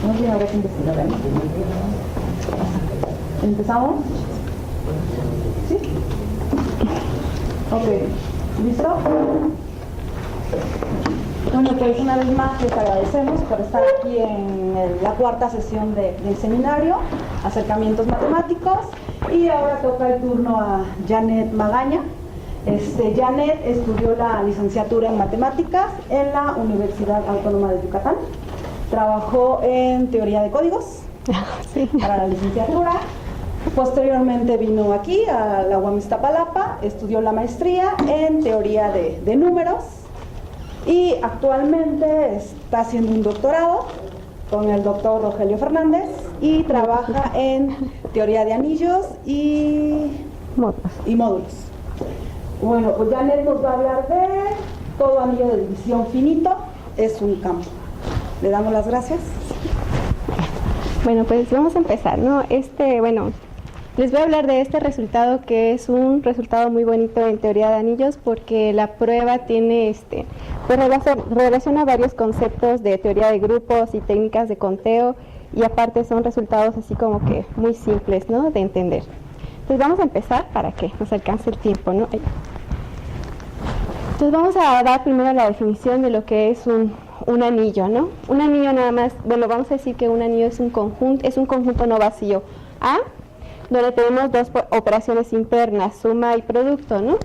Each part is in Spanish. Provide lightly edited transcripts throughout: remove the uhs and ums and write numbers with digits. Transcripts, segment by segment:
No tiene ahora que investigar. ¿Empezamos? ¿Sí? Ok. ¿Listo? Bueno, pues una vez más les agradecemos por estar aquí en la cuarta sesión del seminario, Acercamientos Matemáticos, y ahora toca el turno a Janet Magaña. Janet estudió la licenciatura en Matemáticas en la Universidad Autónoma de Yucatán. Trabajó en teoría de códigos para la licenciatura. Posteriormente vino aquí a la UAM Iztapalapa, estudió la maestría en teoría de números y actualmente está haciendo un doctorado con el doctor Rogelio Fernández y trabaja en teoría de anillos y módulos. Bueno, pues Janet nos va a hablar de todo anillo de división finito, es un campo. Le damos las gracias. Bueno, pues vamos a empezar, ¿no? Bueno, les voy a hablar de este resultado que es un resultado muy bonito en teoría de anillos porque la prueba tiene, pues relaciona varios conceptos de teoría de grupos y técnicas de conteo y aparte son resultados así como que muy simples, ¿no? De entender. Entonces vamos a empezar para que nos alcance el tiempo, ¿no? Entonces vamos a dar primero la definición de lo que es un anillo, ¿no? Un anillo nada más, bueno, vamos a decir que un anillo es un conjunto no vacío A, donde tenemos dos operaciones internas, suma y producto, ¿no?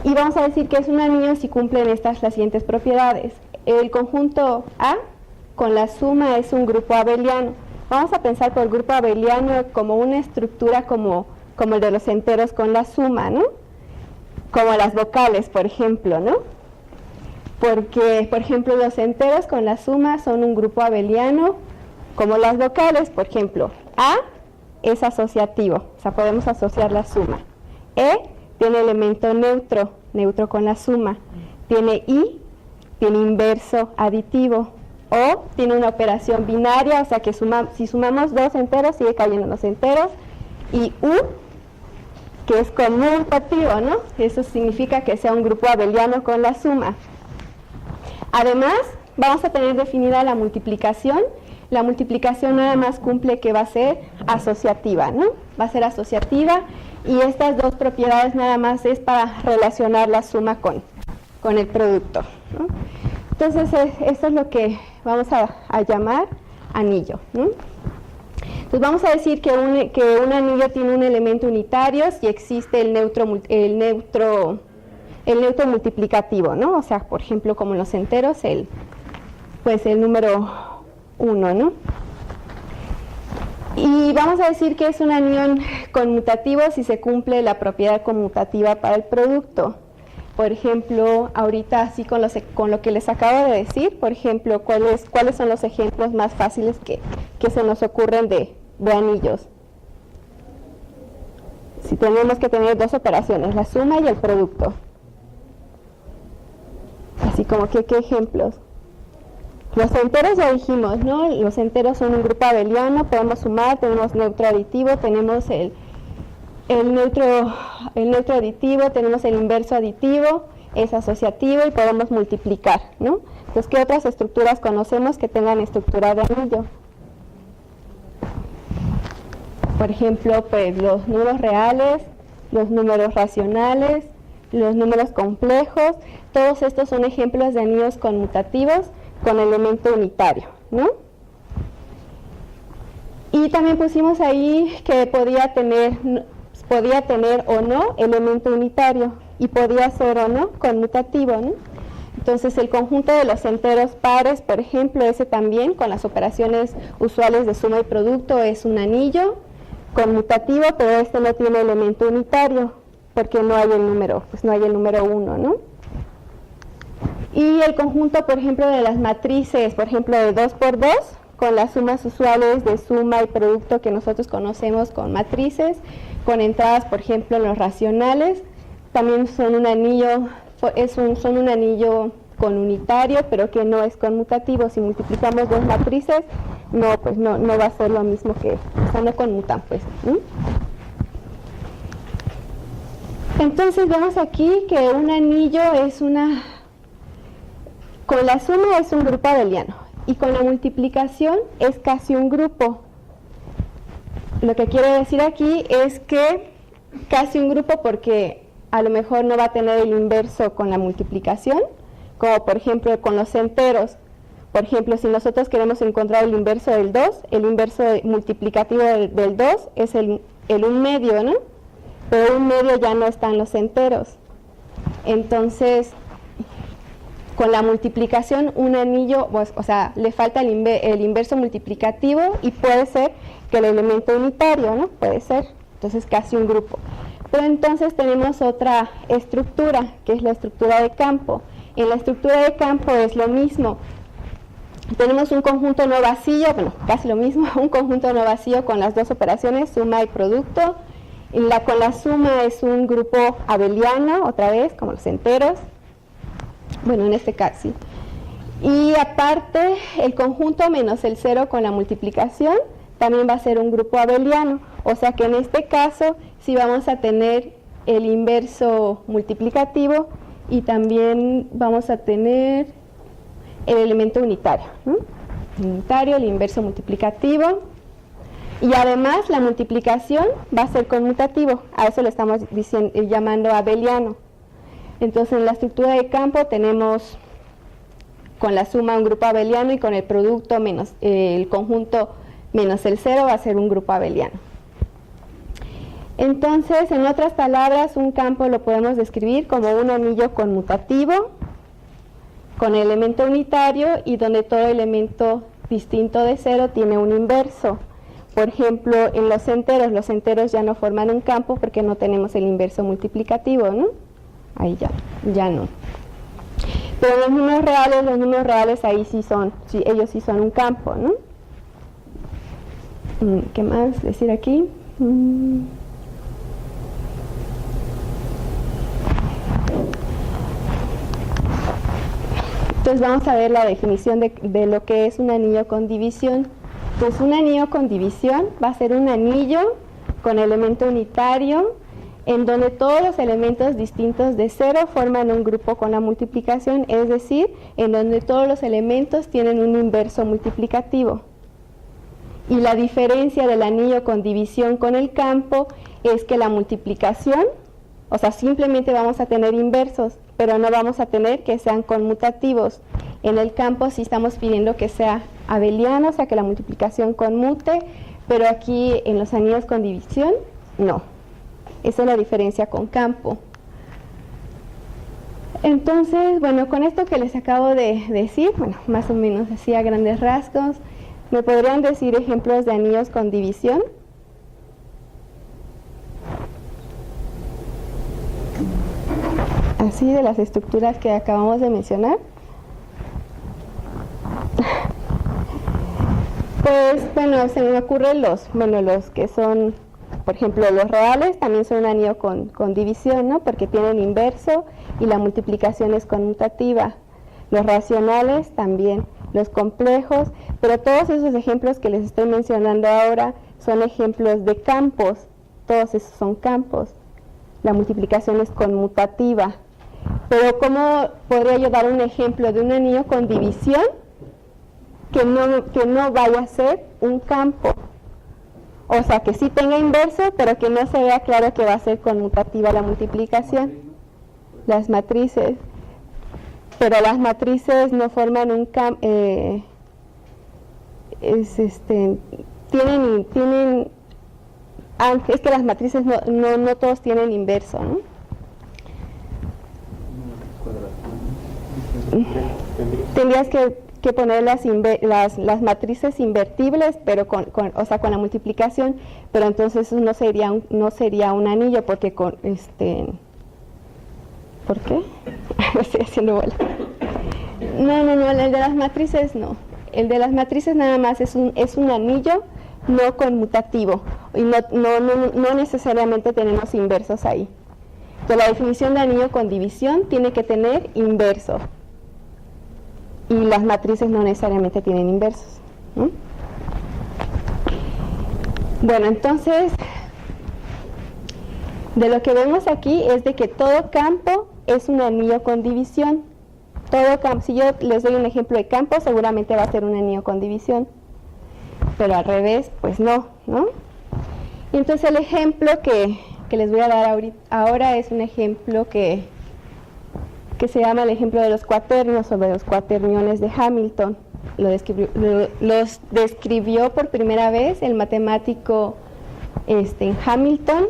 Y vamos a decir que es un anillo si cumplen las siguientes propiedades. El conjunto A con la suma es un grupo abeliano. Vamos a pensar por el grupo abeliano como una estructura como el de los enteros con la suma, ¿no? Como las vocales, por ejemplo, ¿no? Porque, por ejemplo, los enteros con la suma son un grupo abeliano, como las vocales, por ejemplo, A es asociativo, o sea, podemos asociar la suma. E tiene elemento neutro con la suma. Tiene I, tiene inverso aditivo. O tiene una operación binaria, o sea que si sumamos dos enteros, sigue cayendo en los enteros. Y U, que es conmutativo, ¿no? Eso significa que sea un grupo abeliano con la suma. Además, vamos a tener definida la multiplicación. La multiplicación nada más cumple que va a ser asociativa, ¿no? Va a ser asociativa y estas dos propiedades nada más es para relacionar la suma con el producto, ¿no? Entonces, esto es lo que vamos a llamar anillo, ¿no? Entonces, vamos a decir que un anillo tiene un elemento unitario si existe el neutro multiplicativo, ¿no? O sea, por ejemplo, como en los enteros, el número 1, ¿no? Y vamos a decir que es un anillo conmutativo si se cumple la propiedad conmutativa para el producto. Por ejemplo, ahorita así con lo que les acabo de decir, por ejemplo, ¿cuáles son los ejemplos más fáciles que se nos ocurren de anillos? Si tenemos que tener dos operaciones, la suma y el producto. Así como que, ¿qué ejemplos? Los enteros ya dijimos, ¿no? Los enteros son un grupo abeliano, podemos sumar, tenemos neutro aditivo, tenemos el neutro aditivo, tenemos el inverso aditivo, es asociativo y podemos multiplicar, ¿no? Entonces, ¿qué otras estructuras conocemos que tengan estructura de anillo? Por ejemplo, pues los números reales, los números racionales, los números complejos, todos estos son ejemplos de anillos conmutativos con elemento unitario, ¿no? Y también pusimos ahí que podía tener o no elemento unitario y podía ser o no conmutativo, ¿no? Entonces el conjunto de los enteros pares, por ejemplo, ese también con las operaciones usuales de suma y producto es un anillo conmutativo, pero este no tiene elemento unitario porque no hay el número, pues no hay el número 1, ¿no? Y el conjunto, por ejemplo, de las matrices, por ejemplo, de 2 por 2, con las sumas usuales de suma y producto que nosotros conocemos con matrices, con entradas, por ejemplo, en los racionales, también son un anillo, son un anillo con unitario, pero que no es conmutativo. Si multiplicamos dos matrices, pues no va a ser lo mismo que, o sea, no conmutan, pues, ¿sí? Entonces vemos aquí que un anillo es con la suma es un grupo abeliano y con la multiplicación es casi un grupo. Lo que quiero decir aquí es que casi un grupo porque a lo mejor no va a tener el inverso con la multiplicación, como por ejemplo con los enteros. Por ejemplo, si nosotros queremos encontrar el inverso del 2, el inverso multiplicativo del 2 es el 1/2, ¿no? Pero 1/2 ya no están los enteros. Entonces, con la multiplicación, un anillo, pues, o sea, le falta el inverso multiplicativo y puede ser que el elemento unitario, ¿no? Puede ser, entonces casi un grupo. Pero entonces tenemos otra estructura, que es la estructura de campo. En la estructura de campo es lo mismo. Tenemos un conjunto no vacío, bueno, casi lo mismo, un conjunto no vacío con las dos operaciones, suma y producto. Con la suma es un grupo abeliano, otra vez, como los enteros. Bueno, en este caso sí. Y aparte, el conjunto menos el 0 con la multiplicación también va a ser un grupo abeliano. O sea que en este caso sí vamos a tener el inverso multiplicativo y también vamos a tener el elemento unitario, ¿no? Unitario, el inverso multiplicativo. Y además la multiplicación va a ser conmutativo. A eso lo estamos llamando abeliano. Entonces en la estructura de campo tenemos con la suma un grupo abeliano y con el producto menos el conjunto menos el 0 va a ser un grupo abeliano. Entonces, en otras palabras, un campo lo podemos describir como un anillo conmutativo con elemento unitario y donde todo elemento distinto de 0 tiene un inverso. Por ejemplo, en los enteros ya no forman un campo porque no tenemos el inverso multiplicativo, ¿no? Ahí ya no. Pero los números reales ahí sí son, sí, ellos sí son un campo, ¿no? ¿Qué más decir aquí? Entonces vamos a ver la definición de lo que es un anillo con división. Pues un anillo con división va a ser un anillo con elemento unitario en donde todos los elementos distintos de 0 forman un grupo con la multiplicación, es decir, en donde todos los elementos tienen un inverso multiplicativo. Y la diferencia del anillo con división con el campo es que la multiplicación, o sea, simplemente vamos a tener inversos, pero no vamos a tener que sean conmutativos. En el campo sí estamos pidiendo que sea abeliano, o sea, que la multiplicación conmute, pero aquí en los anillos con división, no. Esa es la diferencia con campo. Entonces, bueno, con esto que les acabo de decir, bueno, más o menos así a grandes rasgos, ¿me podrían decir ejemplos de anillos con división? Así de las estructuras que acabamos de mencionar. Pues bueno, se me ocurren los que son, por ejemplo, los reales también son un anillo con división, ¿no? Porque tienen inverso y la multiplicación es conmutativa. Los racionales también, los complejos, pero todos esos ejemplos que les estoy mencionando ahora son ejemplos de campos, todos esos son campos. La multiplicación es conmutativa. Pero ¿cómo podría yo dar un ejemplo de un anillo con división que no vaya a ser un campo? O sea, que sí tenga inverso, pero que no se vea claro que va a ser conmutativa la multiplicación. Las matrices. Pero las matrices no forman un campo. Tienen aunque es que las matrices no todos tienen inverso, ¿no? Tendrías que poner las matrices invertibles, pero con la multiplicación, pero entonces no sería un anillo porque ¿por qué? Estoy haciendo bola. No, el de las matrices no. El de las matrices nada más es un anillo no conmutativo y no necesariamente tenemos inversos ahí. Entonces la definición de anillo con división tiene que tener inverso y las matrices no necesariamente tienen inversos, ¿no? De lo que vemos aquí es de que todo campo es un anillo con división. Todo campo, si yo les doy un ejemplo de campo, seguramente va a ser un anillo con división. Pero al revés, pues no, ¿no? Y entonces el ejemplo que les voy a dar ahora es un ejemplo que se llama el ejemplo de los cuaternios o de los cuaterniones de Hamilton. Los describió por primera vez el matemático Hamilton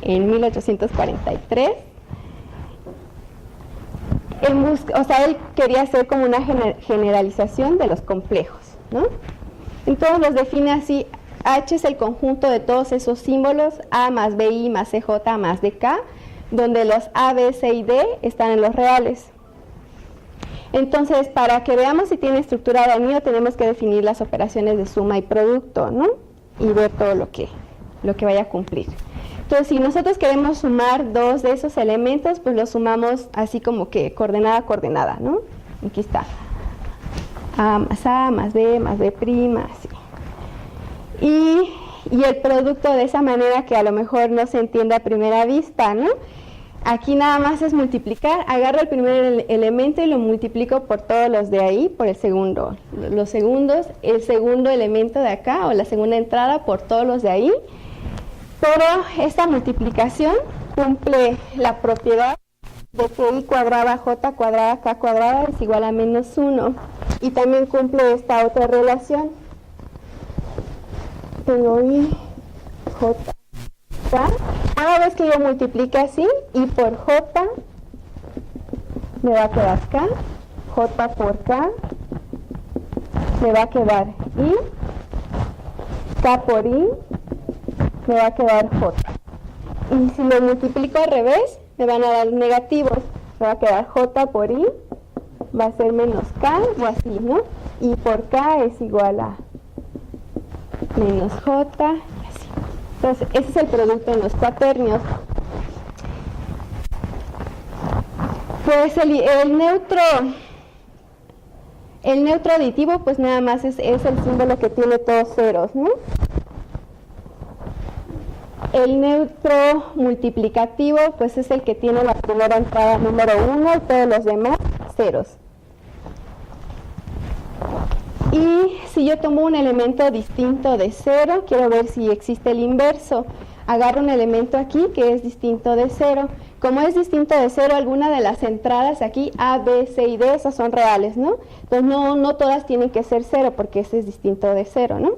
en 1843. Él quería hacer como una generalización de los complejos, ¿no? Entonces los define así: H es el conjunto de todos esos símbolos, A más BI más CJ más DK, donde los A, B, C y D están en los reales. Entonces, para que veamos si tiene estructura de anillo, tenemos que definir las operaciones de suma y producto, ¿no? Y ver todo lo que vaya a cumplir. Entonces, si nosotros queremos sumar dos de esos elementos, pues los sumamos así como que coordenada a coordenada, ¿no? Aquí está. A más B prima, así. Y el producto de esa manera que a lo mejor no se entiende a primera vista, ¿no? Aquí nada más es multiplicar, agarro el primer elemento y lo multiplico por todos los de ahí, por el segundo. Los segundos, el segundo elemento de acá, o la segunda entrada por todos los de ahí. Pero esta multiplicación cumple la propiedad de que I cuadrada J cuadrada K cuadrada es igual a menos 1. Y también cumple esta otra relación. Tengo I, J, K. Cada vez que yo multiplique así, I por J, me va a quedar K. J por K, me va a quedar I. K por I, me va a quedar J. Y si lo multiplico al revés, me van a dar negativos. Me va a quedar J por I, va a ser menos K, o así, ¿no? I por K es igual a menos J, y así. Entonces, ese es el producto en los cuaternios. Pues el neutro aditivo, pues nada más es el símbolo que tiene todos ceros, ¿no? El neutro multiplicativo, pues es el que tiene la primera entrada número 1 y todos los demás ceros. Y si yo tomo un elemento distinto de 0, quiero ver si existe el inverso. Agarro un elemento aquí que es distinto de 0. Como es distinto de 0, alguna de las entradas aquí, A, B, C y D, esas son reales, ¿no? Entonces no todas tienen que ser 0 porque ese es distinto de 0, ¿no?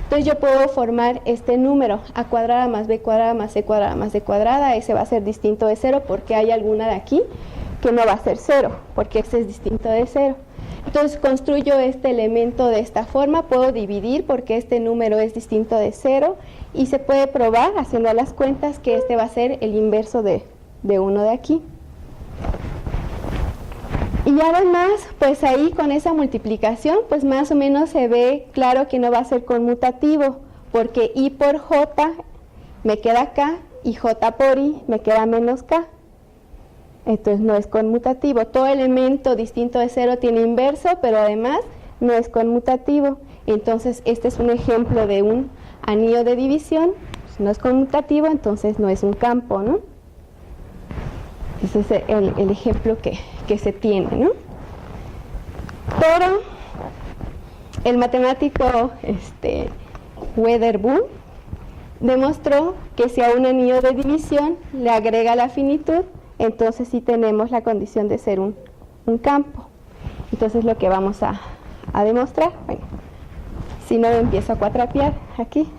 Entonces yo puedo formar este número, A cuadrada más B cuadrada más C cuadrada más D cuadrada. Ese va a ser distinto de 0 porque hay alguna de aquí que no va a ser 0, porque ese es distinto de 0. Entonces construyo este elemento de esta forma, puedo dividir porque este número es distinto de 0 y se puede probar haciendo las cuentas que este va a ser el inverso de uno de aquí. Y además, pues ahí con esa multiplicación, pues más o menos se ve claro que no va a ser conmutativo, porque I por J me queda K y J por I me queda menos K. Entonces no es conmutativo. Todo elemento distinto de 0 tiene inverso, pero además no es conmutativo. Entonces este es un ejemplo de un anillo de división. Pues no es conmutativo, entonces no es un campo, ¿no? Ese es el ejemplo que se tiene, ¿no? Pero el matemático Wedderburn demostró que si a un anillo de división le agrega la finitud, entonces sí tenemos la condición de ser un campo. Entonces lo que vamos a demostrar, bueno, si no empiezo a cuatrapear aquí.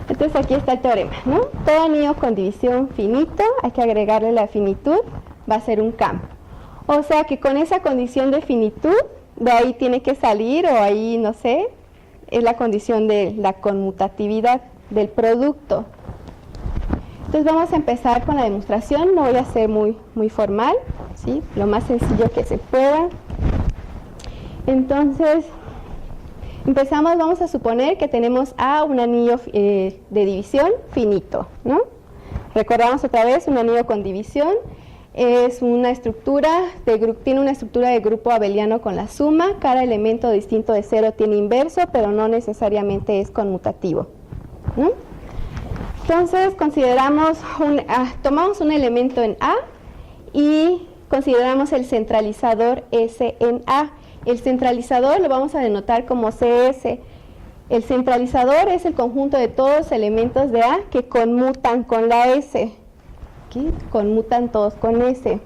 Entonces aquí está el teorema, ¿no? Todo anillo con división finito, hay que agregarle la finitud, va a ser un campo. O sea que con esa condición de finitud, de ahí tiene que salir, o ahí, no sé, es la condición de la conmutatividad del producto. Entonces vamos a empezar con la demostración, no voy a ser muy formal, ¿sí? Lo más sencillo que se pueda. Entonces, empezamos, vamos a suponer que tenemos A, un anillo de división finito, ¿no? Recordamos otra vez, un anillo con división es una estructura, tiene una estructura de grupo abeliano con la suma, cada elemento distinto de 0 tiene inverso, pero no necesariamente es conmutativo, ¿no? Entonces tomamos un elemento en A y consideramos el centralizador S en A. El centralizador lo vamos a denotar como CS. El centralizador es el conjunto de todos los elementos de A que conmutan con la S. Aquí conmutan todos con S.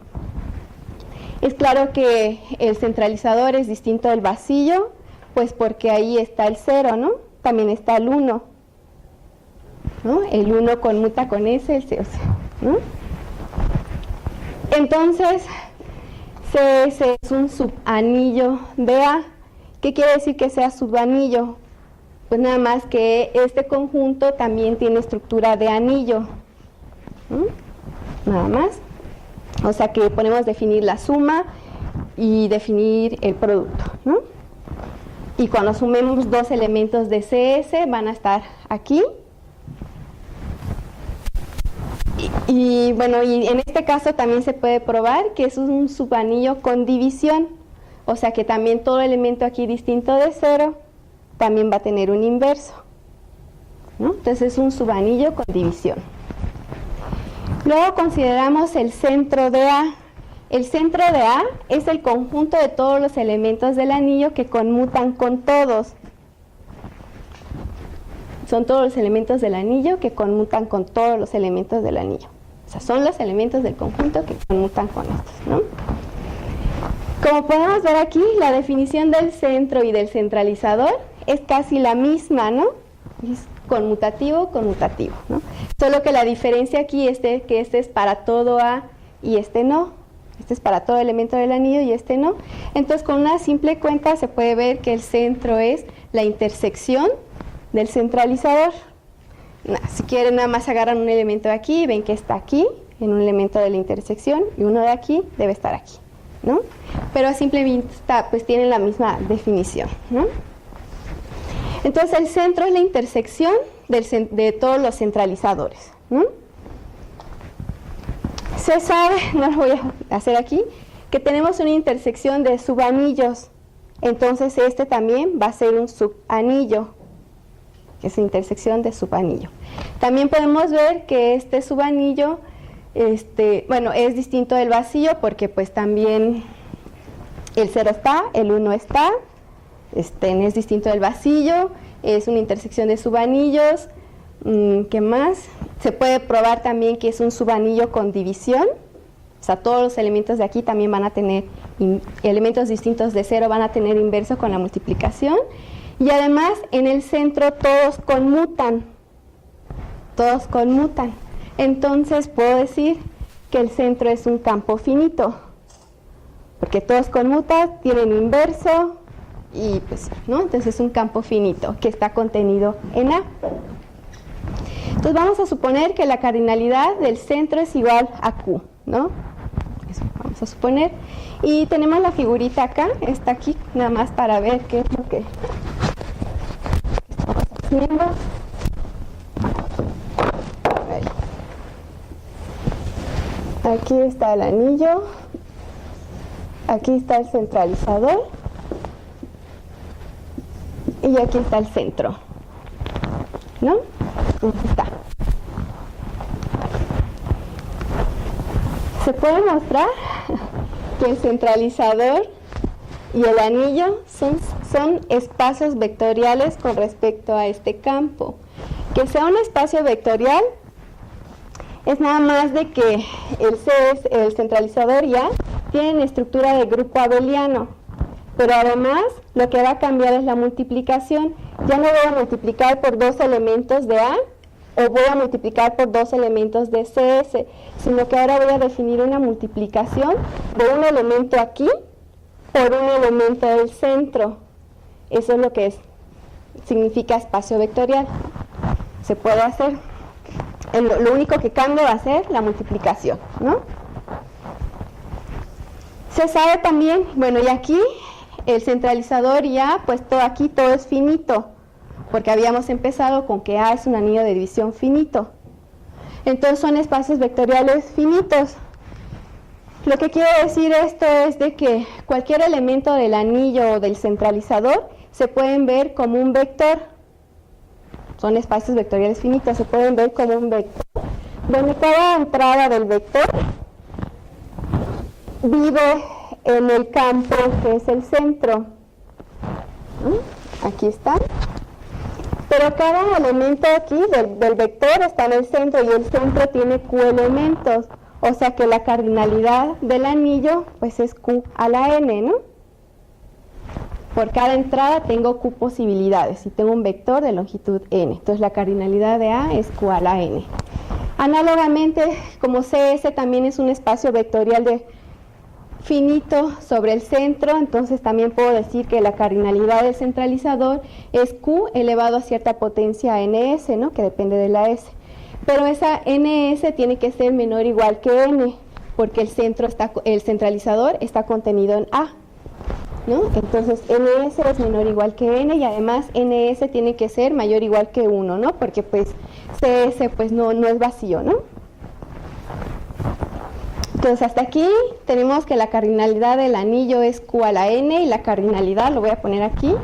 Es claro que el centralizador es distinto del vacío, pues porque ahí está el 0, ¿no? También está el 1, ¿no? El 1 conmuta con S, el 0, ¿no? Entonces, CS es un subanillo de A. ¿Qué quiere decir que sea subanillo? Pues nada más que este conjunto también tiene estructura de anillo, ¿no? Nada más. O sea que podemos definir la suma y definir el producto, ¿no? Y cuando sumemos dos elementos de CS van a estar aquí. Y bueno, y en este caso también se puede probar que es un subanillo con división. O sea que también todo elemento aquí distinto de 0 también va a tener un inverso, ¿no? Entonces es un subanillo con división. Luego consideramos el centro de A. El centro de A es el conjunto de todos los elementos del anillo que conmutan con todos. Son todos los elementos del anillo que conmutan con todos los elementos del anillo. O sea, son los elementos del conjunto que conmutan con estos, ¿no? Como podemos ver aquí, la definición del centro y del centralizador es casi la misma, ¿no? Es conmutativo, ¿no? Solo que la diferencia aquí es que este es para todo A y este no. Este es para todo elemento del anillo y este no. Entonces, con una simple cuenta se puede ver que el centro es la intersección del centralizador. Si quieren, nada más agarran un elemento de aquí y ven que está aquí, en un elemento de la intersección, y uno de aquí debe estar aquí, ¿no? Pero a simple vista, pues tienen la misma definición, ¿no? Entonces, el centro es la intersección de todos los centralizadores, ¿no? Se sabe, no lo voy a hacer aquí, que tenemos una intersección de subanillos. Entonces, este también va a ser un subanillo, que es la intersección de subanillo. También podemos ver que este subanillo, bueno, es distinto del vacío porque pues también el 0 está, el 1 está, es distinto del vacío, es una intersección de subanillos. ¿Qué más? Se puede probar también que es un subanillo con división. O sea, todos los elementos de aquí también van a tener, elementos distintos de 0 van a tener inverso con la multiplicación. Y además, en el centro todos conmutan. Todos conmutan. Entonces, puedo decir que el centro es un campo finito. Porque todos conmutan, tienen inverso, y pues, ¿no? Entonces es un campo finito que está contenido en A. Entonces vamos a suponer que la cardinalidad del centro es igual a Q, ¿no? Eso vamos a suponer. Y tenemos la figurita acá, está aquí, nada más para ver qué es lo que estamos haciendo. Aquí está el anillo, aquí está el centralizador y aquí está el centro, ¿no? Aquí está. Se puede mostrar que el centralizador y el anillo son espacios vectoriales con respecto a este campo. Que sea un espacio vectorial es nada más de que el centralizador y A tienen estructura de grupo abeliano, pero además lo que va a cambiar es la multiplicación. Ya no voy a multiplicar por dos elementos de A o voy a multiplicar por dos elementos de CS, sino que ahora voy a definir una multiplicación de un elemento aquí por un elemento del centro. Eso es lo que significa espacio vectorial. Se puede hacer. Lo único que cambia va a ser la multiplicación, ¿no? Se sabe también, bueno, y aquí el centralizador y A, pues aquí todo es finito, porque habíamos empezado con que A es un anillo de división finito. Entonces son espacios vectoriales finitos. Lo que quiere decir esto es de que cualquier elemento del anillo o del centralizador se pueden ver como un vector. son espacios vectoriales finitos, se pueden ver como un vector, donde cada entrada del vector vive en el campo que es el centro. Aquí está. Pero cada elemento aquí del vector está en el centro y el centro tiene Q elementos. O sea que la cardinalidad del anillo pues es Q a la n, ¿no? Por cada entrada tengo Q posibilidades y tengo un vector de longitud n. Entonces la cardinalidad de A es Q a la n. Análogamente, como CS también es un espacio vectorial de finito sobre el centro, entonces también puedo decir que la cardinalidad del centralizador es Q elevado a cierta potencia ns, ¿no? Que depende de la S. Pero esa ns tiene que ser menor o igual que n, porque el centralizador está contenido en A, ¿no? Entonces ns es menor o igual que n y además ns tiene que ser mayor o igual que 1, ¿no? Porque pues cs pues no es vacío, ¿no? Entonces hasta aquí tenemos que la cardinalidad del anillo es Q a la n y la cardinalidad, lo voy a poner aquí,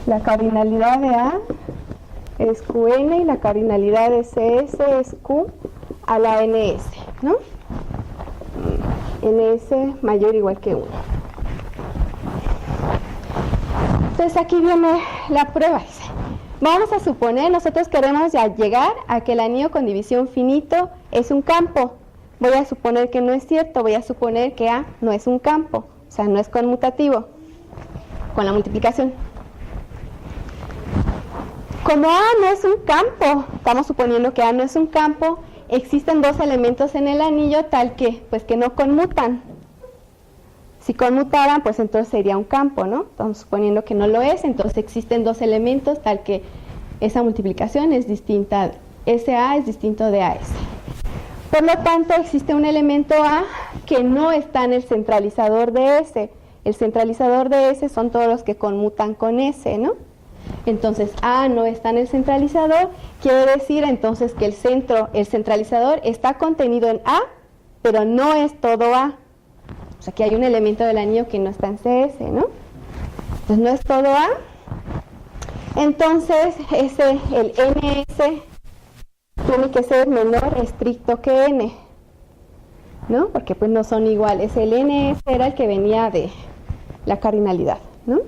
la cardinalidad de A es Qn y la cardinalidad de CS es Q a la ns, ¿no? ns mayor o igual que 1. Entonces aquí viene la prueba. Vamos a suponer, nosotros queremos ya llegar a que el anillo con división finito es un campo. Voy a suponer que no es cierto, voy a suponer que A no es un campo, o sea, no es conmutativo con la multiplicación. Como A no es un campo, estamos suponiendo que A no es un campo, existen dos elementos en el anillo tal que, pues que no conmutan. Si conmutaran, pues entonces sería un campo, ¿no? Estamos suponiendo que no lo es, entonces existen dos elementos tal que esa multiplicación es distinta, SA es distinto de AS. Por lo tanto, existe un elemento A que no está en el centralizador de S. El centralizador de S son todos los que conmutan con S, ¿no? Entonces, A no está en el centralizador, quiere decir entonces que el centralizador está contenido en A, pero no es todo A. O sea, que hay un elemento del anillo que no está en CS, ¿no? Entonces, no es todo A. Entonces, el NS tiene que ser menor estricto que N, ¿no? Porque pues no son iguales. El NS era el que venía de la cardinalidad, ¿no?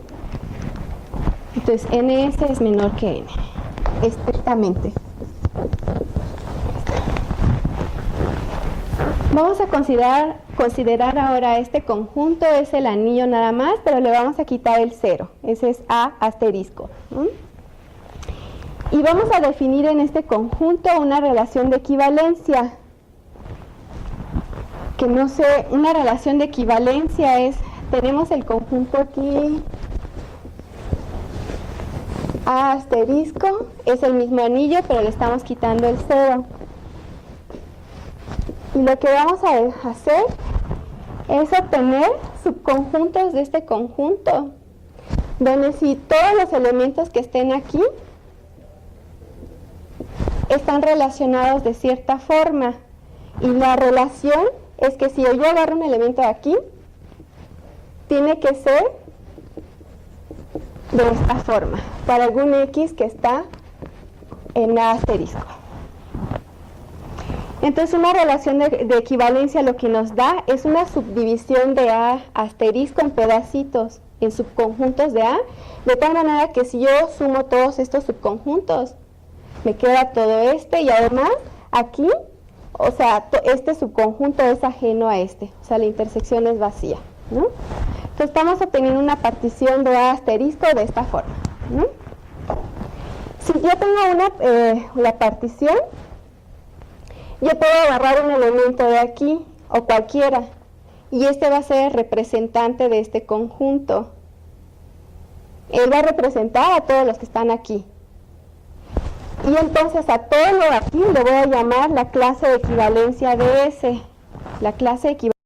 Entonces, NS es menor que N, estrictamente. Vamos a considerar ahora este conjunto, es el anillo nada más, pero le vamos a quitar el 0. Ese es A asterisco, ¿no? Y vamos a definir en este conjunto una relación de equivalencia. Que no sé, una relación de equivalencia es, tenemos el conjunto aquí, A asterisco, es el mismo anillo, pero le estamos quitando el 0. Y lo que vamos a hacer es obtener subconjuntos de este conjunto, donde si todos los elementos que estén aquí están relacionados de cierta forma. Y la relación es que si yo agarro un elemento de aquí, tiene que ser de esta forma, para algún X que está en A asterisco. Entonces una relación de equivalencia lo que nos da es una subdivisión de A asterisco en pedacitos, en subconjuntos de A, de tal manera que si yo sumo todos estos subconjuntos, me queda todo este y además aquí, o sea, este subconjunto es ajeno a este, o sea, la intersección es vacía, ¿no? Entonces estamos obteniendo una partición de A asterisco de esta forma, ¿no? Si yo tengo la partición, yo puedo agarrar un elemento de aquí o cualquiera y este va a ser el representante de este conjunto. Él va a representar a todos los que están aquí. Y entonces a todo lo de aquí le voy a llamar la clase de equivalencia de S. La clase de equivalencia.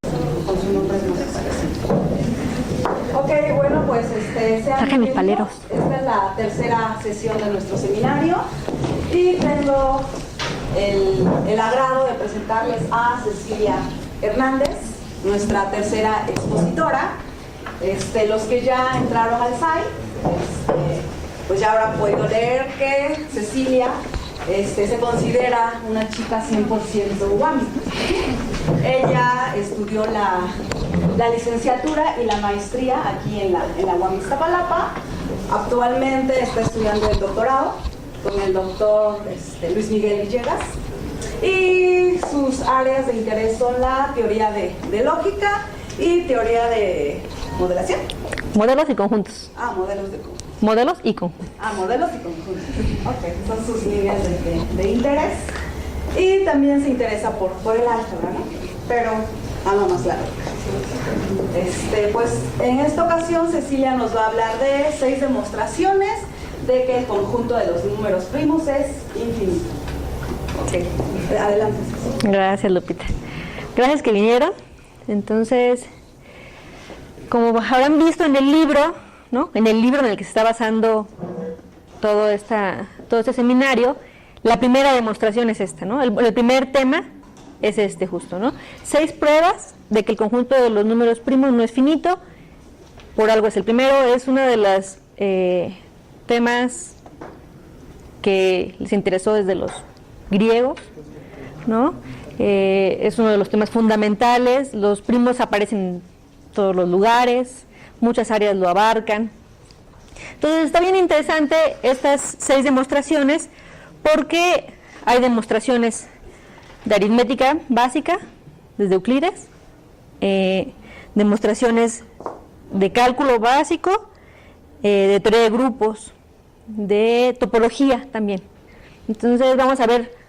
Ok, bueno, pues sean mis paleros. Esta es la tercera sesión de nuestro seminario y tengo el agrado de presentarles a Cecilia Hernández, nuestra tercera expositora. Los que ya entraron al site, pues ya habrán podido leer que Cecilia se considera una chica 100% UAMI. Ella estudió la licenciatura y la maestría aquí en la UAM Iztapalapa. Actualmente está estudiando el doctorado con el doctor Luis Miguel Villegas. Y sus áreas de interés son la teoría de lógica y teoría de modelación. Modelos y conjuntos. Modelos de conjuntos. Modelos y conjuntos. Modelos y conjuntos. Ok, son sus líneas de interés. Y también se interesa por el álgebra, ¿no? Pero ama más la lógica. Pues en esta ocasión Cecilia nos va a hablar de 6 demostraciones de que el conjunto de los números primos es infinito. Ok, adelante. Gracias, Lupita. Gracias que vinieron. Entonces, como habrán visto en el libro, ¿no? En el libro en el que se está basando todo este seminario, la primera demostración es esta, ¿no? El primer tema es este justo, ¿no? 6 pruebas de que el conjunto de los números primos no es finito, por algo es el primero, es uno de los temas que les interesó desde los griegos, ¿no? Es uno de los temas fundamentales, los primos aparecen en todos los lugares, muchas áreas lo abarcan. Entonces está bien interesante estas 6 demostraciones porque hay demostraciones de aritmética básica desde Euclides, demostraciones de cálculo básico, de teoría de grupos, de topología también. Entonces vamos a ver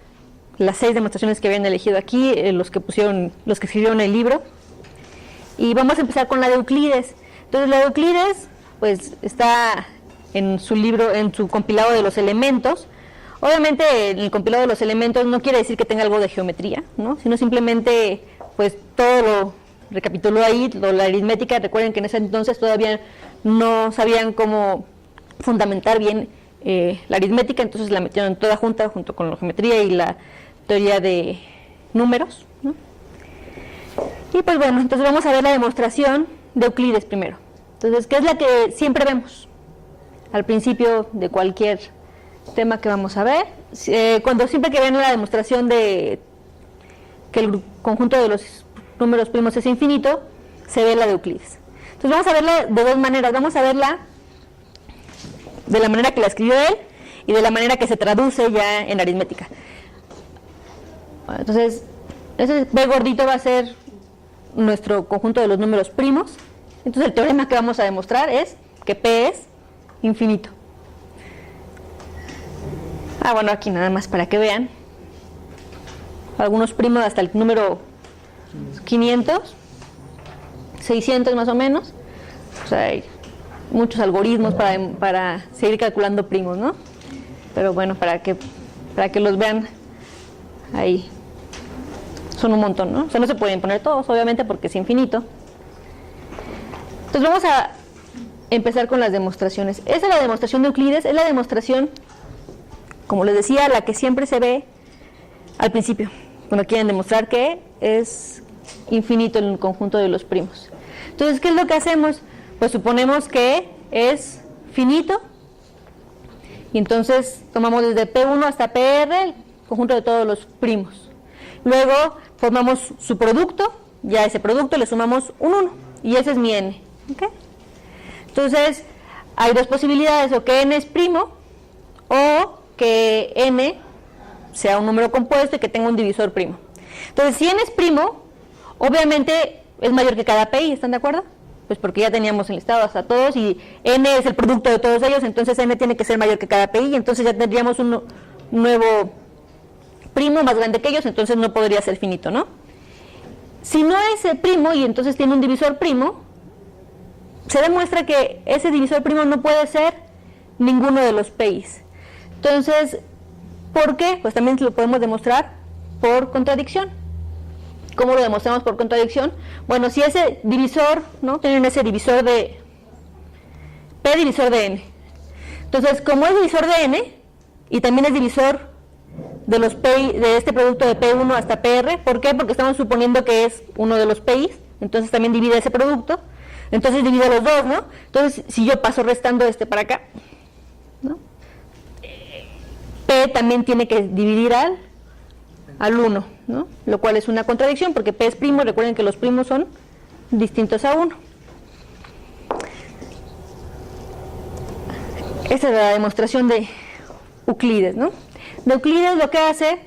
las 6 demostraciones que habían elegido aquí, los que escribieron el libro, y vamos a empezar con la de Euclides. Entonces la de Euclides pues está en su libro, en su compilado de los elementos. Obviamente el compilado de los elementos no quiere decir que tenga algo de geometría, ¿no? Sino simplemente pues todo lo recapituló ahí, la aritmética. Recuerden que en ese entonces todavía no sabían cómo fundamentar bien la aritmética, entonces la metieron toda junta junto con la geometría y la teoría de números, ¿no? Y pues bueno, entonces vamos a ver la demostración de Euclides primero. Entonces, ¿qué es la que siempre vemos al principio de cualquier tema que vamos a ver? Siempre que ven la demostración de que el conjunto de los números primos es infinito, se ve la de Euclides. Entonces vamos a verla de 2 maneras. Vamos a verla de la manera que la escribió él y de la manera que se traduce ya en aritmética. Entonces, ese B gordito va a ser nuestro conjunto de los números primos. Entonces el teorema que vamos a demostrar es que P es infinito. Bueno, aquí nada más para que vean. Algunos primos hasta el número 500, 600 más o menos. O sea, hay muchos algoritmos para seguir calculando primos, ¿no? Pero bueno, para que los vean ahí. Son un montón, ¿no? O sea, no se pueden poner todos, obviamente, porque es infinito. Entonces vamos a empezar con las demostraciones. Esa es la demostración de Euclides, es la demostración, como les decía, la que siempre se ve al principio, cuando quieren demostrar que es infinito el conjunto de los primos. Entonces, ¿qué es lo que hacemos? Pues suponemos que es finito, y entonces tomamos desde P1 hasta PR el conjunto de todos los primos. Luego formamos su producto, y a ese producto le sumamos un 1, y ese es mi n. ¿Okay? Entonces, hay 2 posibilidades, o que n es primo, o que n sea un número compuesto y que tenga un divisor primo. Entonces, si n es primo, obviamente es mayor que cada pi, ¿están de acuerdo? Pues porque ya teníamos enlistados a todos y n es el producto de todos ellos, entonces n tiene que ser mayor que cada pi, y entonces ya tendríamos un nuevo primo más grande que ellos, entonces no podría ser finito, ¿no? Si no es el primo y entonces tiene un divisor primo, se demuestra que ese divisor primo no puede ser ninguno de los pi's. Entonces, ¿por qué? Pues también lo podemos demostrar por contradicción. ¿Cómo lo demostramos por contradicción? Bueno, si ese divisor, ¿no? Tienen ese divisor de P divisor de n. Entonces, como es divisor de n y también es divisor de los P, de este producto de P1 hasta PR, ¿por qué? Porque estamos suponiendo que es uno de los P's, entonces también divide ese producto, entonces divide los dos, ¿no? Entonces, si yo paso restando este para acá, ¿no? P también tiene que dividir al 1, ¿no? Lo cual es una contradicción porque P es primo, recuerden que los primos son distintos a 1. Esta es la demostración de Euclides, ¿no? De Euclides lo que hace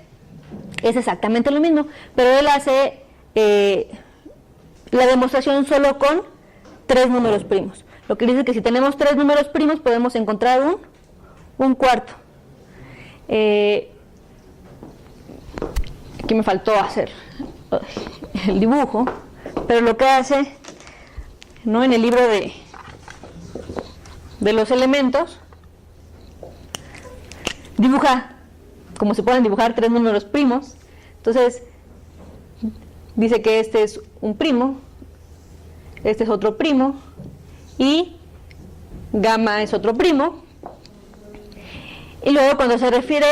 es exactamente lo mismo, pero él hace la demostración solo con 3 números primos. Lo que dice que si tenemos 3 números primos podemos encontrar un cuarto. Aquí me faltó hacer el dibujo, pero lo que hace, ¿no?, en el libro de los elementos, dibuja como se pueden dibujar 3 números primos. Entonces dice que este es un primo, este es otro primo y gamma es otro primo. Y luego cuando se refiere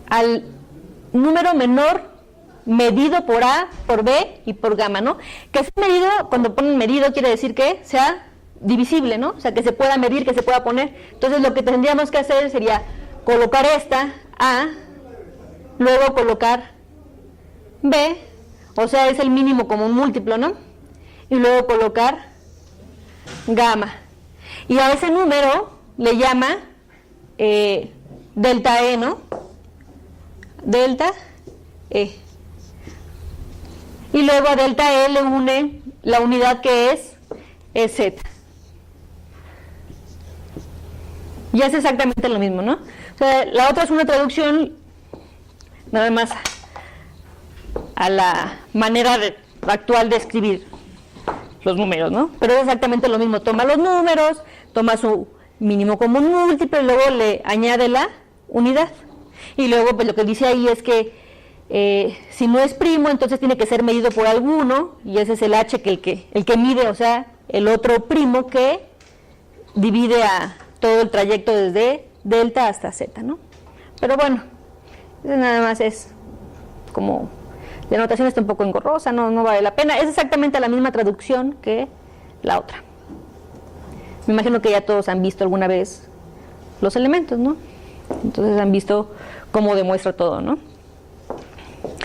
al número menor medido por A, por B y por gamma, ¿no? Que sea medido, cuando ponen medido quiere decir que sea divisible, ¿no? O sea, que se pueda medir, que se pueda poner. Entonces lo que tendríamos que hacer sería colocar esta A, luego colocar B, o sea, es el mínimo común múltiplo, ¿no? Y luego colocar gamma. Y a ese número le llama delta E, ¿no? Delta E. Y luego a delta E le une la unidad que es Z. Y es exactamente lo mismo, ¿no? O sea, la otra es una traducción nada más a la manera actual de escribir los números, ¿no? Pero es exactamente lo mismo. Toma los números, toma su mínimo común múltiplo y luego le añade la unidad. Y luego pues lo que dice ahí es que si no es primo, entonces tiene que ser medido por alguno, y ese es el H, que el que mide, o sea, el otro primo que divide a todo el trayecto desde delta hasta Z, ¿no? Pero bueno, eso nada más es como, la anotación está un poco engorrosa, no vale la pena. Es exactamente la misma traducción que la otra. Me imagino que ya todos han visto alguna vez los elementos, ¿no? Entonces han visto cómo demuestra todo, ¿no?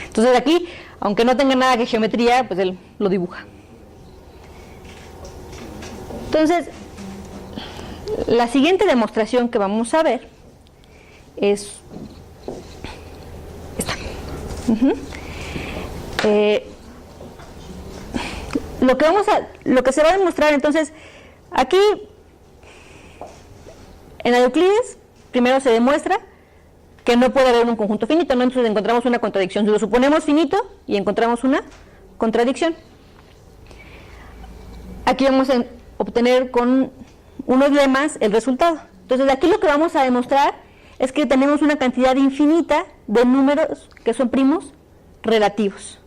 Entonces aquí, aunque no tenga nada que geometría, pues él lo dibuja. Entonces, la siguiente demostración que vamos a ver es esta. Lo que se va a demostrar entonces, aquí en la de Euclides, primero se demuestra que no puede haber un conjunto finito, ¿no? Entonces encontramos una contradicción. Si lo suponemos finito y encontramos una contradicción, aquí vamos a obtener con unos lemas el resultado. Entonces aquí lo que vamos a demostrar es que tenemos una cantidad infinita de números que son primos relativos.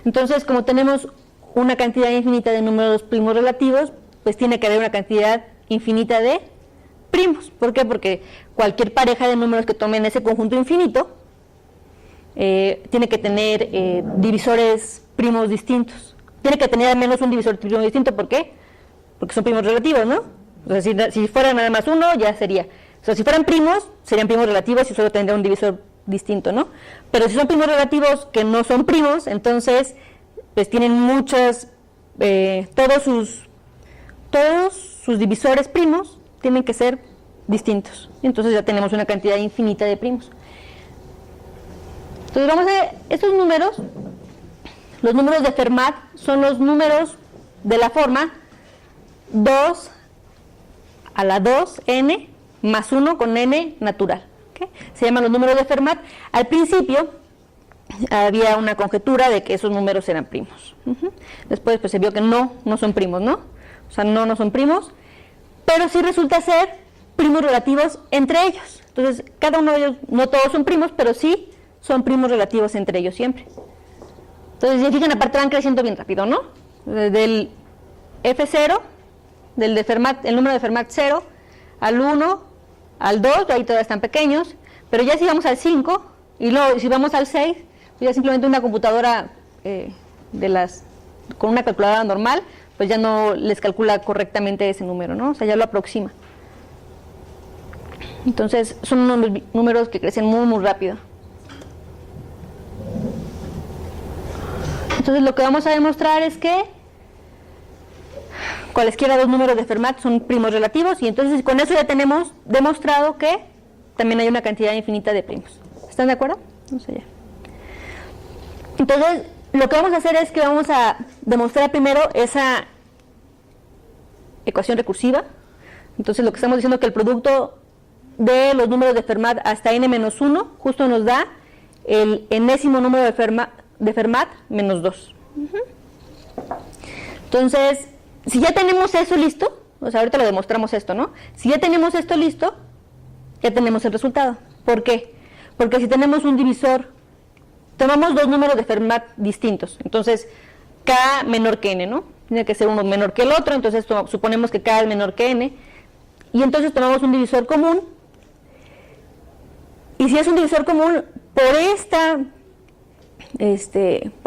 Entonces, como tenemos una cantidad infinita de números primos relativos, pues tiene que haber una cantidad infinita de primos. ¿Por qué? Porque cualquier pareja de números que tomen ese conjunto infinito tiene que tener divisores primos distintos. Tiene que tener al menos un divisor primo distinto. ¿Por qué? Porque son primos relativos, ¿no? O sea, si fuera nada más uno, ya sería. O sea, si fueran primos, serían primos relativos y solo tendría un divisor distinto, ¿no? Pero si son primos relativos que no son primos, entonces pues tienen muchas, todos sus divisores primos tienen que ser distintos. Entonces ya tenemos una cantidad infinita de primos. Entonces vamos a ver, estos números, los números de Fermat, son los números de la forma 2 a la 2n más 1 con n natural. ¿Okay? Se llaman los números de Fermat. Al principio había una conjetura de que esos números eran primos. Después pues se vio que no son primos, ¿no? O sea, no son primos, pero sí resulta ser primos relativos entre ellos. Entonces, cada uno de ellos, no todos son primos, pero sí son primos relativos entre ellos siempre. Entonces, ya fijan, aparte van creciendo bien rápido, ¿no? Del F0, del de Fermat, el número de Fermat 0, al 1, al 2, ahí todavía están pequeños, pero ya si vamos al 5, y luego si vamos al 6, pues ya simplemente una computadora con una calculadora normal, pues ya no les calcula correctamente ese número, ¿no? O sea, ya lo aproxima. Entonces son unos números que crecen muy, muy rápido. Entonces lo que vamos a demostrar es que cualesquiera dos números de Fermat son primos relativos, y entonces con eso ya tenemos demostrado que también hay una cantidad infinita de primos. ¿Están de acuerdo? Vamos allá. Entonces lo que vamos a hacer es que vamos a demostrar primero esa ecuación recursiva. Entonces lo que estamos diciendo es que el producto de los números de Fermat hasta n-1 justo nos da el enésimo número de Fermat menos 2. Entonces, si ya tenemos eso listo, o sea, ahorita lo demostramos esto, ¿no? Si ya tenemos esto listo, ya tenemos el resultado. ¿Por qué? Porque si tenemos un divisor, tomamos dos números de Fermat distintos, entonces K menor que N, ¿no? Tiene que ser uno menor que el otro, entonces suponemos que K es menor que N, y entonces tomamos un divisor común, y si es un divisor común, por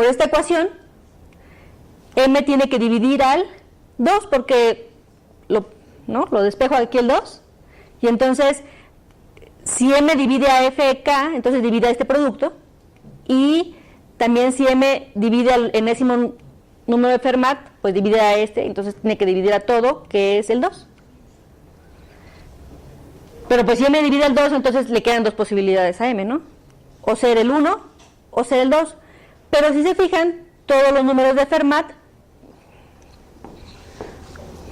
esta ecuación, M tiene que dividir al 2, porque lo despejo aquí el 2, y entonces si M divide a F(k), entonces divide a este producto, y también si M divide al enésimo número de Fermat, pues divide a este, entonces tiene que dividir a todo, que es el 2. Pero pues si M divide el 2, entonces le quedan dos posibilidades a M, ¿no? O ser el 1 o ser el 2. Pero si se fijan, todos los números de Fermat,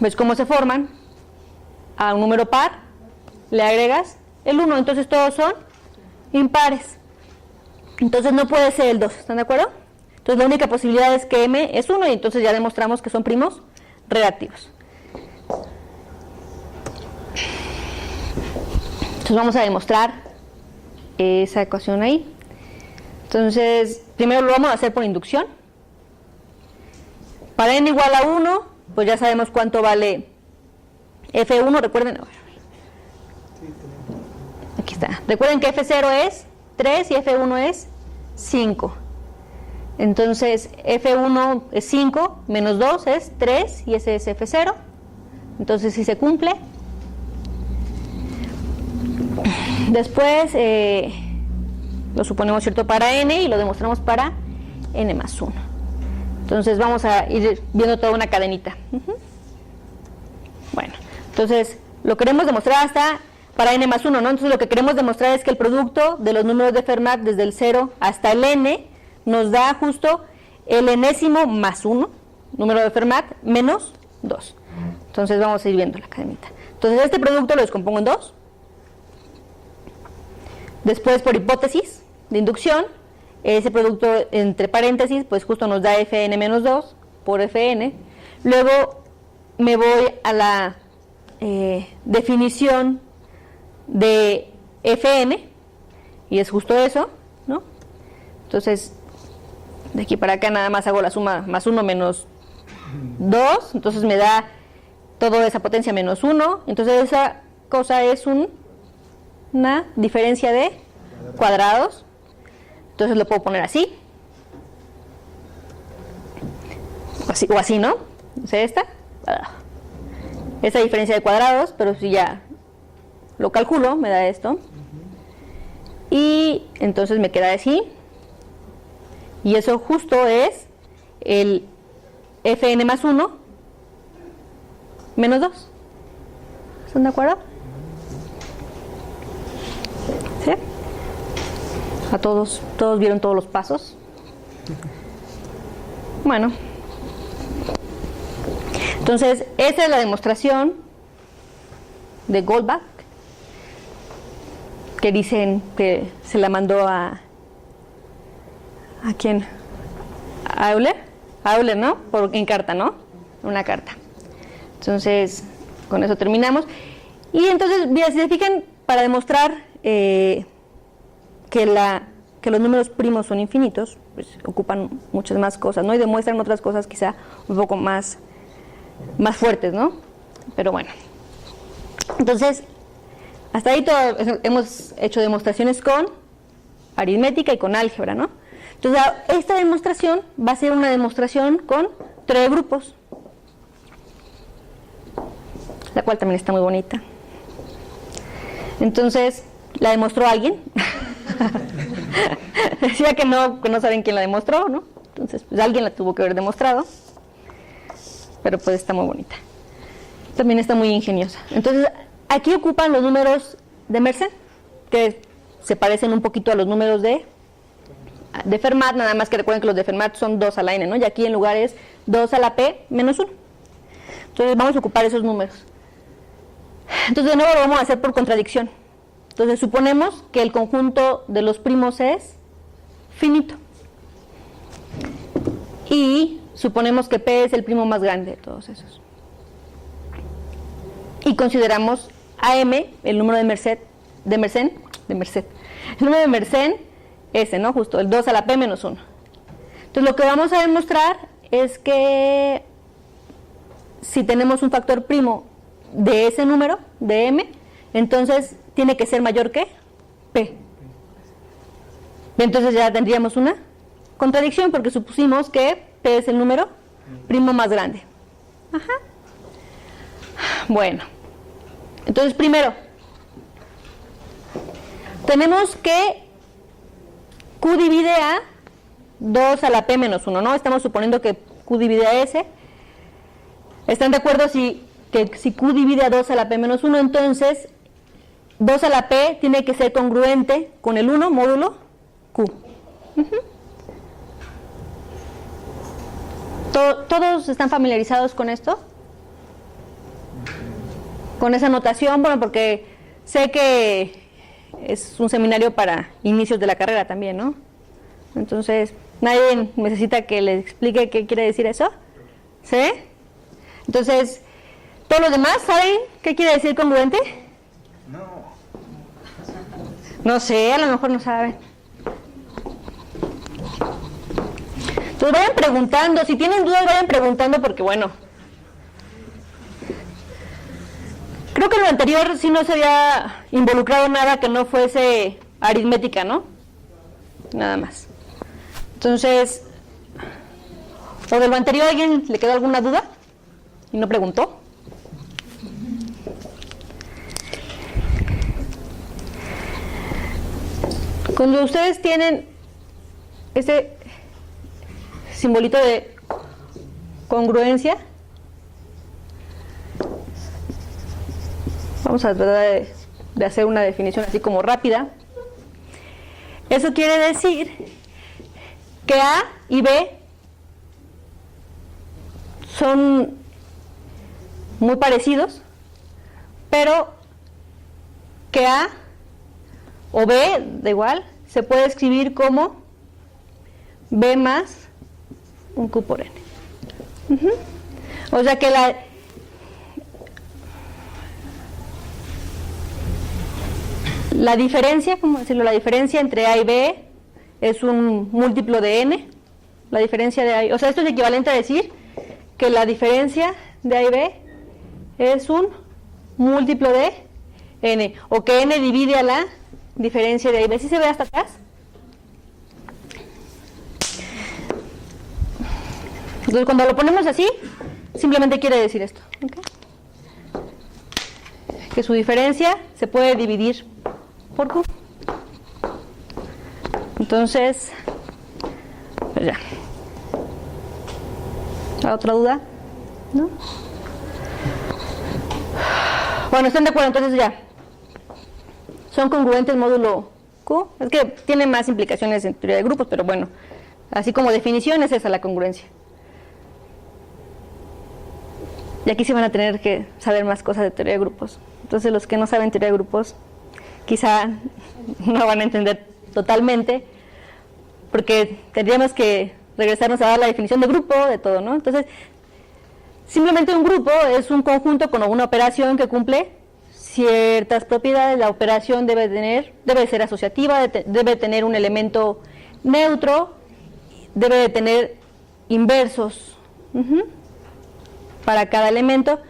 ¿ves cómo se forman? A un número par le agregas el 1, entonces todos son impares. Entonces no puede ser el 2, ¿están de acuerdo? Entonces la única posibilidad es que M es 1, y entonces ya demostramos que son primos relativos. Entonces vamos a demostrar esa ecuación ahí. Entonces primero lo vamos a hacer por inducción. Para n igual a 1, pues ya sabemos cuánto vale F1, recuerden, aquí está, recuerden que F0 es 3 y F1 es 5. Entonces F1 es 5 menos 2 es 3, y ese es F0. Entonces si se cumple. Después lo suponemos cierto para n y lo demostramos para n más 1. Entonces vamos a ir viendo toda una cadenita. Bueno, entonces lo queremos demostrar hasta para n más 1, ¿no? Entonces lo que queremos demostrar es que el producto de los números de Fermat desde el 0 hasta el n nos da justo el enésimo más 1, número de Fermat, menos 2. Entonces vamos a ir viendo la cadenita. Entonces este producto lo descompongo en 2. Después, por hipótesis de inducción, ese producto entre paréntesis, pues justo nos da Fn menos 2 por Fn. Luego me voy a la definición de Fn, y es justo eso, ¿no? Entonces, de aquí para acá nada más hago la suma más 1 menos 2, entonces me da toda esa potencia menos 1, entonces esa cosa es una diferencia de cuadrados. Entonces lo puedo poner así, o así, ¿no? O sea, esa diferencia de cuadrados, pero si ya lo calculo, me da esto. Y entonces me queda así. Y eso justo es el Fn más 1 menos 2. ¿Están de acuerdo? ¿Sí? A todos vieron todos los pasos. Bueno. Entonces, esta es la demostración de Goldbach, que dicen que se la mandó ¿a quién? ¿A Euler? A Euler, ¿no? En carta, ¿no? Una carta. Entonces, con eso terminamos. Y entonces, mira, si se fijan, para demostrar que los números primos son infinitos, pues ocupan muchas más cosas, ¿no? Y demuestran otras cosas quizá un poco más fuertes, ¿no? Pero bueno. Entonces, hasta ahí hemos hecho demostraciones con aritmética y con álgebra, ¿no? Entonces, esta demostración va a ser una demostración con 3 grupos, la cual también está muy bonita. Entonces, ¿la demostró alguien? Decía que no saben quién la demostró, ¿no? Entonces, pues alguien la tuvo que haber demostrado. Pero pues está muy bonita. También está muy ingeniosa. Entonces, aquí ocupan los números de Mersenne, que se parecen un poquito a los números de Fermat, nada más que recuerden que los de Fermat son 2 a la n, ¿no? Y aquí en lugar es 2 a la p menos 1. Entonces vamos a ocupar esos números. Entonces de nuevo lo vamos a hacer por contradicción. Entonces suponemos que el conjunto de los primos es finito. Y suponemos que p es el primo más grande de todos esos. Y consideramos a m, el número de Mersenne, el número de Mersenne, ese, ¿no? Justo, el 2 a la p menos 1. Entonces lo que vamos a demostrar es que si tenemos un factor primo de ese número, de m, entonces tiene que ser mayor que p. Entonces ya tendríamos una contradicción porque supusimos que p es el número primo más grande. Ajá. Bueno, entonces primero tenemos que q divide a 2 a la p menos 1, ¿no? Estamos suponiendo que q divide a s. ¿Están de acuerdo que si q divide a 2 a la p menos 1, entonces 2 a la p tiene que ser congruente con el 1 módulo q? ¿Todos están familiarizados con esto? Con esa notación, bueno, porque sé que es un seminario para inicios de la carrera también, ¿no? Entonces, ¿nadie necesita que les explique qué quiere decir eso? ¿Sí? Entonces, ¿todos los demás saben qué quiere decir congruente? No sé, a lo mejor no saben. Entonces vayan preguntando, si tienen dudas vayan preguntando porque bueno, creo que en lo anterior sí no se había involucrado nada que no fuese aritmética, ¿no? Nada más. Entonces, ¿o de lo anterior a alguien le quedó alguna duda? ¿Y no preguntó? Cuando ustedes tienen ese simbolito de congruencia, vamos a tratar de hacer una definición así como rápida. Eso quiere decir que A y B son muy parecidos, pero que A o B, da igual, se puede escribir como B más un Q por N. O sea que la diferencia, ¿cómo decirlo? La diferencia entre A y B es un múltiplo de N. La diferencia de A y, o sea, esto es equivalente a decir que la diferencia de A y B es un múltiplo de N, o que N divide a la diferencia de A y B. ¿Sí se ve hasta atrás? Entonces cuando lo ponemos así, simplemente quiere decir esto, ¿okay? Que su diferencia se puede dividir por Q. Entonces, pues ya. ¿Otra duda? ¿No? Bueno, ¿están de acuerdo? Entonces ya. Son congruentes módulo Q. Es que tiene más implicaciones en teoría de grupos, pero bueno, así como definición es esa la congruencia. Y aquí sí van a tener que saber más cosas de teoría de grupos. Entonces los que no saben teoría de grupos quizá no van a entender totalmente, porque tendríamos que regresarnos a dar la definición de grupo, de todo, ¿no? Entonces, simplemente un grupo es un conjunto con una operación que cumple ciertas propiedades. La operación debe ser asociativa, debe tener un elemento neutro, debe de tener inversos para cada elemento.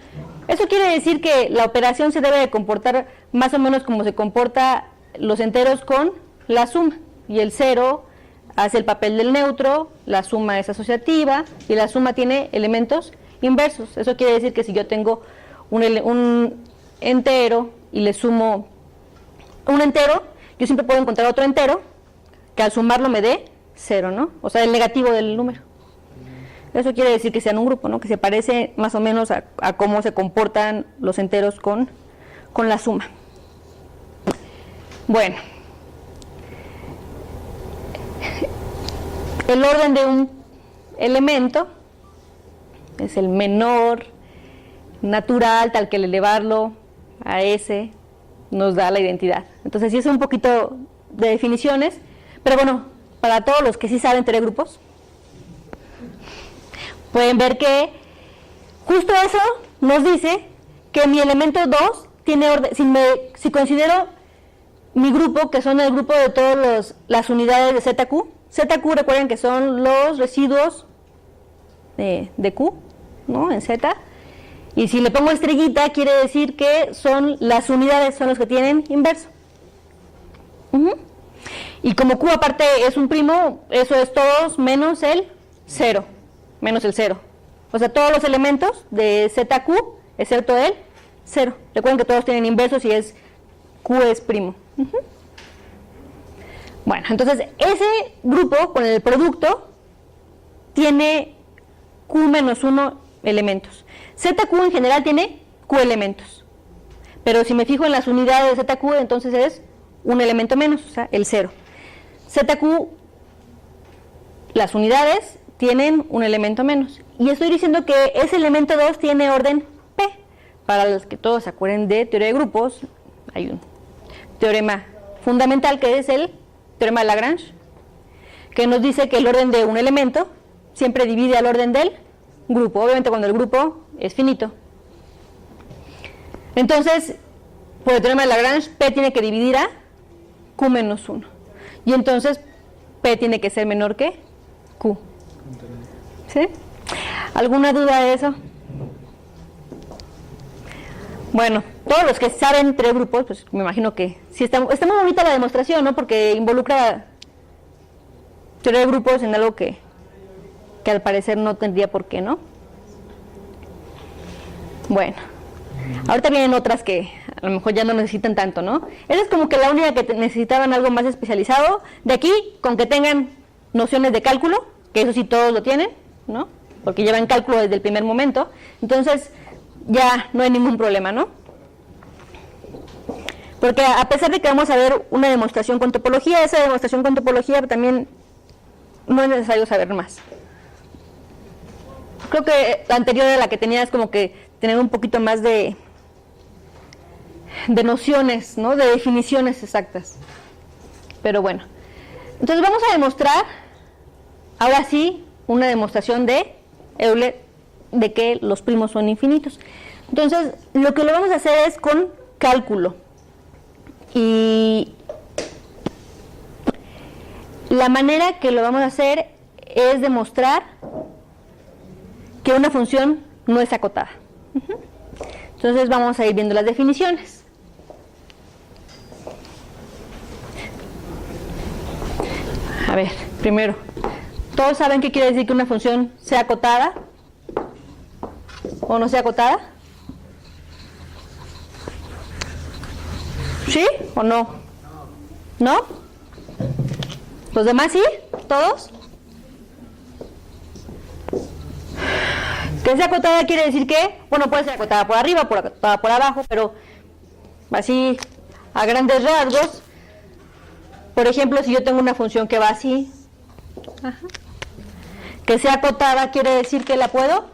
Eso quiere decir que la operación se debe de comportar más o menos como se comporta los enteros con la suma, y el cero hace el papel del neutro, la suma es asociativa y la suma tiene elementos inversos. Eso quiere decir que si yo tengo un entero y le sumo un entero, yo siempre puedo encontrar otro entero que al sumarlo me dé 0, ¿no? O sea, el negativo del número. Eso quiere decir que sean un grupo, ¿no? Que se parece más o menos a cómo se comportan los enteros con la suma. Bueno. El orden de un elemento es el menor natural, tal que al elevarlo a S nos da la identidad. Entonces sí es un poquito de definiciones, pero bueno, para todos los que sí saben tener grupos, pueden ver que justo eso nos dice que mi elemento 2 tiene orden. Si considero mi grupo, que son el grupo de todas las unidades de ZQ, ZQ recuerden que son los residuos de Q, ¿no? En Z. Y si le pongo estrellita, quiere decir que son las unidades, son los que tienen inverso. Y como Q aparte es un primo, eso es todos menos el 0. Menos el 0. O sea, todos los elementos de ZQ, excepto el 0. Recuerden que todos tienen inversos y Q es primo. Bueno, entonces ese grupo con el producto tiene Q menos 1 elementos. ZQ en general tiene Q elementos. Pero si me fijo en las unidades de ZQ, entonces es un elemento menos, o sea, el 0. ZQ, las unidades tienen un elemento menos. Y estoy diciendo que ese elemento 2 tiene orden P. Para los que todos se acuerden de teoría de grupos, hay un teorema fundamental que es el teorema de Lagrange, que nos dice que el orden de un elemento siempre divide al orden del grupo, obviamente cuando el grupo es finito. Entonces, por el teorema de Lagrange, P tiene que dividir a Q menos 1. Y entonces, P tiene que ser menor que Q. ¿Sí? ¿Alguna duda de eso? Bueno, todos los que saben tres grupos, pues me imagino que sí está muy bonita la demostración, ¿no? Porque involucra teoría de grupos en algo que al parecer no tendría por qué, ¿no? Bueno, ahorita vienen otras que a lo mejor ya no necesitan tanto, ¿no? Esa es como que la única que necesitaban algo más especializado. De aquí, con que tengan nociones de cálculo, que eso sí todos lo tienen, ¿no? Porque llevan cálculo desde el primer momento. Entonces, ya no hay ningún problema, ¿no? Porque a pesar de que vamos a ver una demostración con topología, esa demostración con topología también no es necesario saber más. Creo que la anterior de la que tenía es como que tener un poquito más de nociones, ¿no? De definiciones exactas. Pero bueno. Entonces vamos a demostrar, ahora sí, una demostración de Euler de que los primos son infinitos. Entonces, lo que lo vamos a hacer es con cálculo. Y la manera que lo vamos a hacer es demostrar que una función no es acotada. Entonces vamos a ir viendo las definiciones. A ver, primero, ¿todos saben qué quiere decir que una función sea acotada o no sea acotada? ¿Sí o no? ¿No? ¿Los demás sí? ¿Todos? Que sea acotada quiere decir que, bueno, puede ser acotada por arriba, acotada por abajo, pero así a grandes rasgos. Por ejemplo, si yo tengo una función que va así, que sea acotada quiere decir que la puedo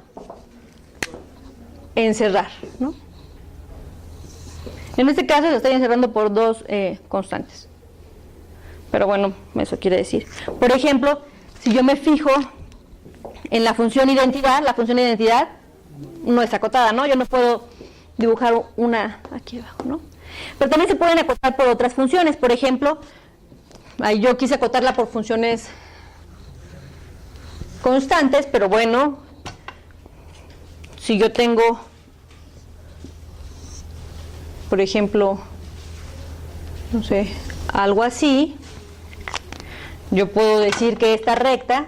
encerrar, ¿no? En este caso se estoy encerrando por dos constantes. Pero bueno, eso quiere decir. Por ejemplo, si yo me fijo en la función identidad no es acotada, ¿no? Yo no puedo dibujar una aquí abajo, ¿no? Pero también se pueden acotar por otras funciones. Por ejemplo, ahí yo quise acotarla por funciones constantes, pero bueno, si yo tengo, por ejemplo, no sé, algo así, yo puedo decir que esta recta,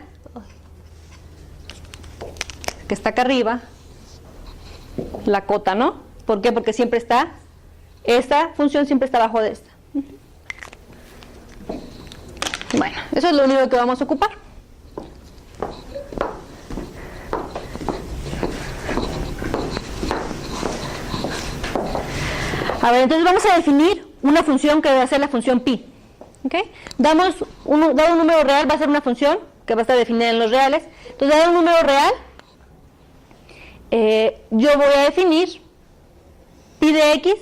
que está acá arriba, la cota, ¿no? ¿Por qué? Porque siempre está, esta función siempre está abajo de esta. Bueno, eso es lo único que vamos a ocupar. A ver, entonces vamos a definir una función que va a ser la función pi. ¿Okay? Dado un número real, va a ser una función que va a estar definida en los reales. Entonces, dado un número real, yo voy a definir pi de x,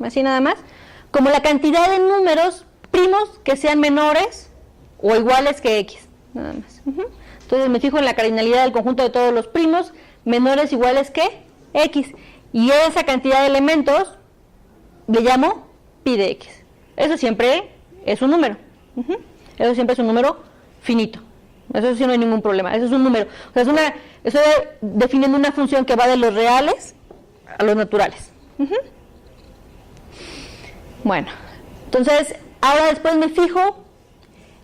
así nada más, como la cantidad de números primos que sean menores o iguales que x, nada más. Entonces me fijo en la cardinalidad del conjunto de todos los primos menores o iguales que x, y esa cantidad de elementos le llamo pi de x. Eso siempre es un número. Eso siempre es un número finito. Eso sí no hay ningún problema. Eso es un número. O sea, estoy definiendo una función que va de los reales a los naturales. Bueno, entonces ahora después me fijo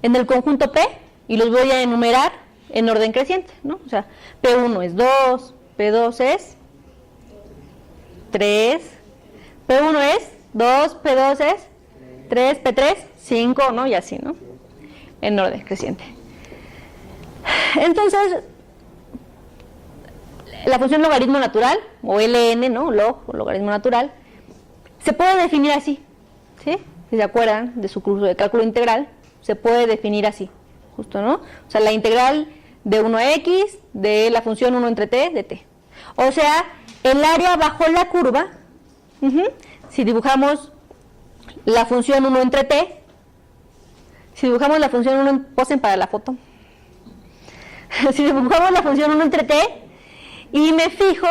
en el conjunto P y los voy a enumerar en orden creciente, ¿no? O sea, P1 es 2, P2 es 3, P1 es 2, P2 es 3, P3, 5, ¿no? Y así, ¿no? En orden creciente. Entonces, la función logaritmo natural, o ln, ¿no? Log, o logaritmo natural, se puede definir así, ¿sí? Si se acuerdan de su curso de cálculo integral, se puede definir así, justo, ¿no? O sea, la integral de 1 a x de la función 1 entre t de t. O sea, el área bajo la curva, si dibujamos la función 1 entre t, si dibujamos la función 1, posen para la foto, si dibujamos la función 1 entre t y me fijo